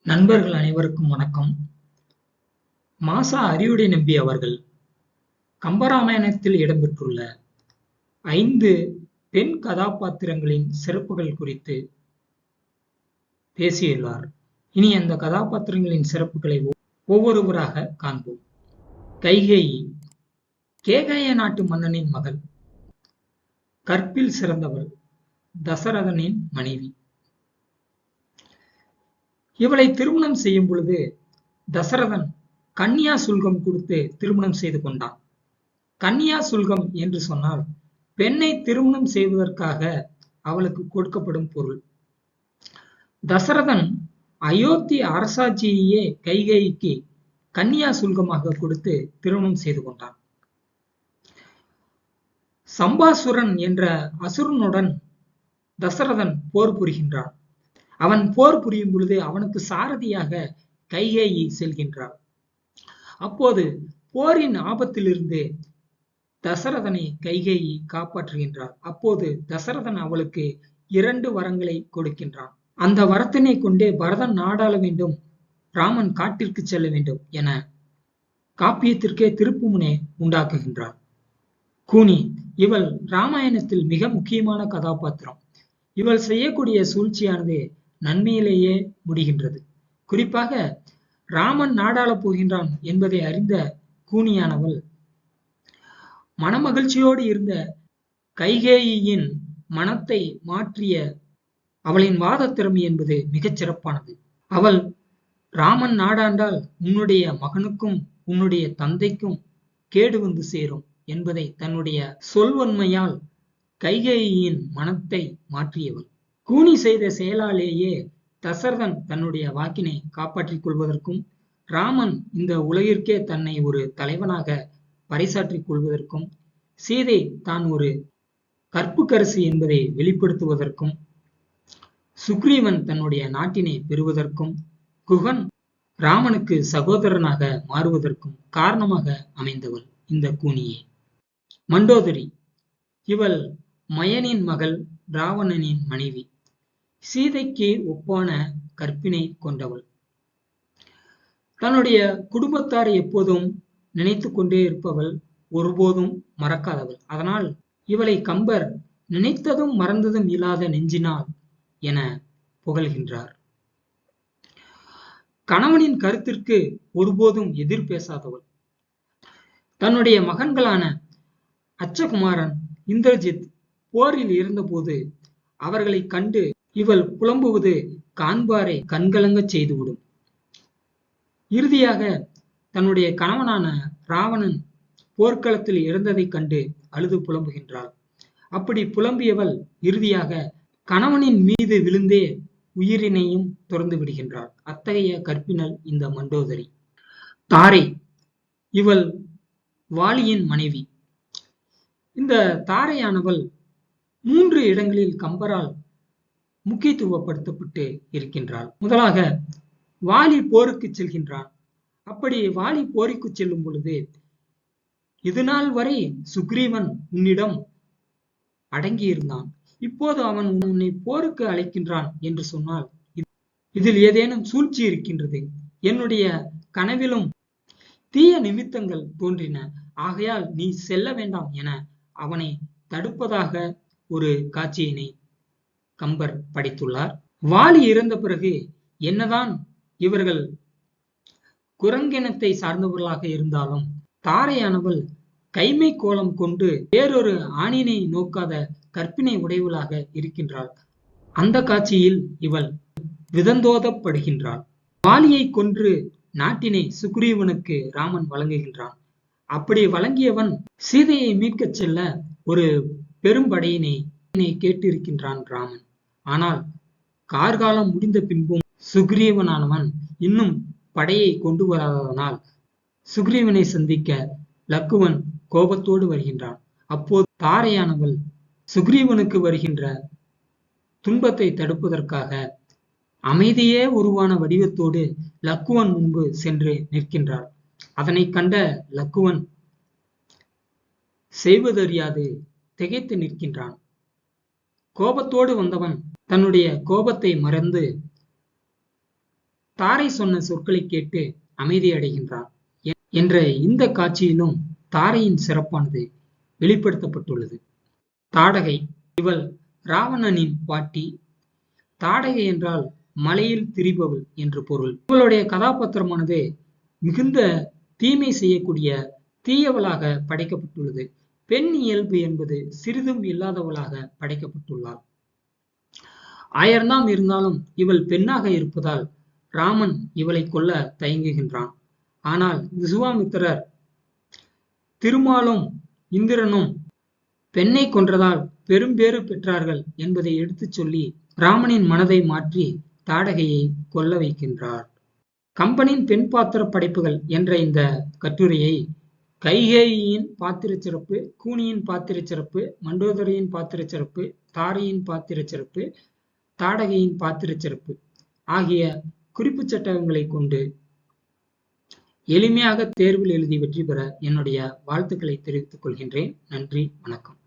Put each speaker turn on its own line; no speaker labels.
நண்பர்கள் அனைவருக்கும் வணக்கம். மாசா அரியுடை நம்பி அவர்கள் கம்பராமாயணத்தில் இடம்பெற்றுள்ள 5 பெண் கதாபாத்திரங்களின் சிறப்புகள் குறித்து பேசியுள்ளார். இனி அந்த கதாபாத்திரங்களின் சிறப்புகளை ஒவ்வொருவராக காண்போம். கைகேயி கேகய நாட்டு மன்னனின் மகள், கற்பில் சிறந்தவள், தசரதனின் மனைவி. இவளை திருமணம் செய்யும் பொழுது தசரதன் கன்னியா சுல்கம் கொடுத்து திருமணம் செய்து கொண்டான். கன்னியா சுல்கம் என்று சொன்னால் பெண்ணை திருமணம் செய்வதற்காக அவளுக்கு கொடுக்கப்படும் பொருள். தசரதன் அயோத்தி அரசாட்சியையே கைகேயிக்கு கன்னியா சுல்கமாக கொடுத்து திருமணம் செய்து கொண்டான். சம்பாசுரன் என்ற அசுரனுடன் தசரதன் போர் புரிகின்றான். அவன் போர் புரியும் பொழுது அவனுக்கு சாரதியாக கைகேயி செல்கின்றார். அப்போது போரின் ஆபத்திலிருந்து தசரதனை கைகேயி காப்பாற்றுகின்றார். அப்போது தசரதன் அவளுக்கு 2 வரங்களை கொடுக்கின்றான். அந்த வரத்தினை கொண்டே பரதன் நாடாள வேண்டும், ராமன் காட்டிற்கு செல்ல வேண்டும் என காப்பியத்திற்கே திருப்புமுனை உண்டாக்குகின்றார். கூனி இவள் ராமாயணத்தில் மிக முக்கியமான கதாபாத்திரம். இவள் செய்யக்கூடிய சூழ்ச்சியானது நன்மையிலேயே முடிகின்றது. குறிப்பாக ராமன் நாடாளப் போகின்றான் என்பதை அறிந்த கூனியானவள் மனமகிழ்ச்சியோடு இருந்த கைகேயியின் மனத்தை மாற்றிய அவளின் வாத திறமை என்பது மிகச் சிறப்பானது. அவள் ராமன் நாடாண்டால் உன்னுடைய மகனுக்கும் உன்னுடைய தந்தைக்கும் கேடு வந்து சேரும் என்பதை தன்னுடைய சொல்வன்மையால் கைகேயியின் மனத்தை மாற்றியவள். கூனி செய்த செயலாலேயே தசரதன் தன்னுடைய வாக்கினை காப்பாற்றிக் கொள்வதற்கும் ராமன் இந்த உலகிற்கே தன்னை ஒரு தலைவனாக பறைசாற்றிக் கொள்வதற்கும் சீதை தான் ஒரு கற்புக்கரசி என்பதை வெளிப்படுத்துவதற்கும் சுக்ரீவன் தன்னுடைய நாட்டினை பெறுவதற்கும் குகன் ராமனுக்கு சகோதரனாக மாறுவதற்கும் காரணமாக அமைந்தவள் இந்த கூனியே. மண்டோதரி இவள் மயனின் மகள், ராவணனின் மனைவி. சீதைக்கு ஒப்பான கற்பினை கொண்டவள். தன்னுடைய குடும்பத்தாரை எப்போதும் நினைத்து கொண்டே இருப்பவள், ஒருபோதும் மறக்காதவள். அதனால் இவளை கம்பர் நினைத்ததும் மறந்ததும் இல்லாத நெஞ்சினாள் என புகழ்கின்றார். கணவனின் கருத்திற்கு ஒருபோதும் எதிர் பேசாதவள். தன்னுடைய மகன்களான அச்சகுமாரன், இந்திரஜித் போரில் இருந்தபோது அவர்களை கண்டு இவள் புலம்புவது காண்பாரை கண்கலங்க செய்துவிடும். இறுதியாக தன்னுடைய கணவனான ராவணன் போர்க்களத்தில் இறந்ததைக் கண்டு அழுது புலம்புகின்றாள். அப்படி புலம்பியவள் இறுதியாக கணவனின் மீது விழுந்தே உயிரினையும் துறந்து விடுகின்றாள். அத்தகைய கற்பினல் இந்த மண்டோதரி. தாரை இவள் வாலியின் மனைவி. இந்த தாரையானவள் 3 இடங்களில் கம்பரால் முக்கியத்துவப்படுத்தப்பட்டு இருக்கின்றாள். முதலாக வாலி போருக்கு செல்கின்றான். அப்படி வாலி போருக்கு செல்லும் பொழுது, இதுநாள் வரை சுக்ரீவன் உன்னிடம் அடங்கியிருந்தான், இப்போது அவன் உன்னை போருக்கு அழைக்கின்றான் என்று சொன்னால் இதில் ஏதேனும் சூழ்ச்சி இருக்கின்றது. என்னுடைய கனவிலும் தீய நிமித்தங்கள் தோன்றின, ஆகையால் நீ செல்ல வேண்டாம் என அவனை தடுப்பதாக ஒரு காட்சியினை கம்பர் படைத்துள்ளார். வாலி இறந்த பிறகு என்னதான் இவர்கள் குரங்கினத்தை சார்ந்தவர்களாக இருந்தாலும் தாரையானவள் கைமை கோலம் கொண்டு வேறொரு ஆணினை நோக்காத கற்பினை உடையவளாக இருக்கின்றாள். அந்த காட்சியில் இவள் விதந்தோதப்படுகின்றாள். வாலியை கொன்று நாட்டினை சுக்ரீவனுக்கு ராமன் வழங்குகின்றான். அப்படி வழங்கியவன் சீதையை மீட்கச் செல்ல ஒரு பெரும்படையினை கேட்டிருக்கின்றான் ராமன். ஆனால் கார்காலம் முடிந்த பின்பும் சுக்ரீவனானவன் இன்னும் படையை கொண்டு வராததனால் சுக்ரீவனை சந்திக்க லக்குவன் கோபத்தோடு வருகின்றான். அப்போது தாரையானவள் சுக்ரீவனுக்கு வருகின்ற துன்பத்தை தடுப்பதற்காக அமைதியே உருவான வடிவத்தோடு லக்குவன் முன்பு சென்று நிற்கின்றாள். அதனை கண்ட லக்குவன் செய்வதறியாது திகைத்து நிற்கின்றான். கோபத்தோடு வந்தவன் தன்னுடைய கோபத்தை மறந்து தாரை சொன்ன சொற்களை கேட்டு அமைதி அடைகின்றான் என்ற இந்த காட்சியிலும் தாரையின் சிறப்பானது வெளிப்படுத்தப்பட்டுள்ளது. தாடகை, இவள் ராவணனின் பாட்டி. தாடகை என்றால் மலையில் திரிபவள் என்று பொருள். இவளுடைய கதாபாத்திரமானது மிகுந்த தீமை செய்யக்கூடிய தீயவளாக படைக்கப்பட்டுள்ளது. பெண் இயல்பு என்பது சிறிதும் இல்லாதவளாக படைக்கப்பட்டுள்ளாள். ஆயிரம்தான் இருந்தாலும் இவள் பெண்ணாக இருப்பதால் ராமன் இவளை கொல்ல தயங்குகின்றான். ஆனால் விசுவாமித்திரர் திருமாலும் இந்திரனும் பெண்ணை கொன்றதால் பெரும்பேறு பெற்றார்கள் என்பதை எடுத்துச் சொல்லி ராமனின் மனதை மாற்றி தாடகையை கொல்ல வைக்கின்றார். கம்பனின் பெண் பாத்திர படைப்புகள் என்ற இந்த கட்டுரையை கைகேயியின் பாத்திரச் சிறப்பு, கூனியின் பாத்திரச் சிறப்பு, மண்டோதரியின் பாத்திரச் சிறப்பு, தாரையின் பாத்திரச் சிறப்பு, தாடகையின் பாத்திரச் சிறப்பு ஆகிய குறிப்புச் சட்டங்களை கொண்டு எளிமையாக தேர்வில் எழுதி வெற்றி பெற என்னுடைய வாழ்த்துக்களை தெரிவித்துக் கொள்கின்றேன். நன்றி, வணக்கம்.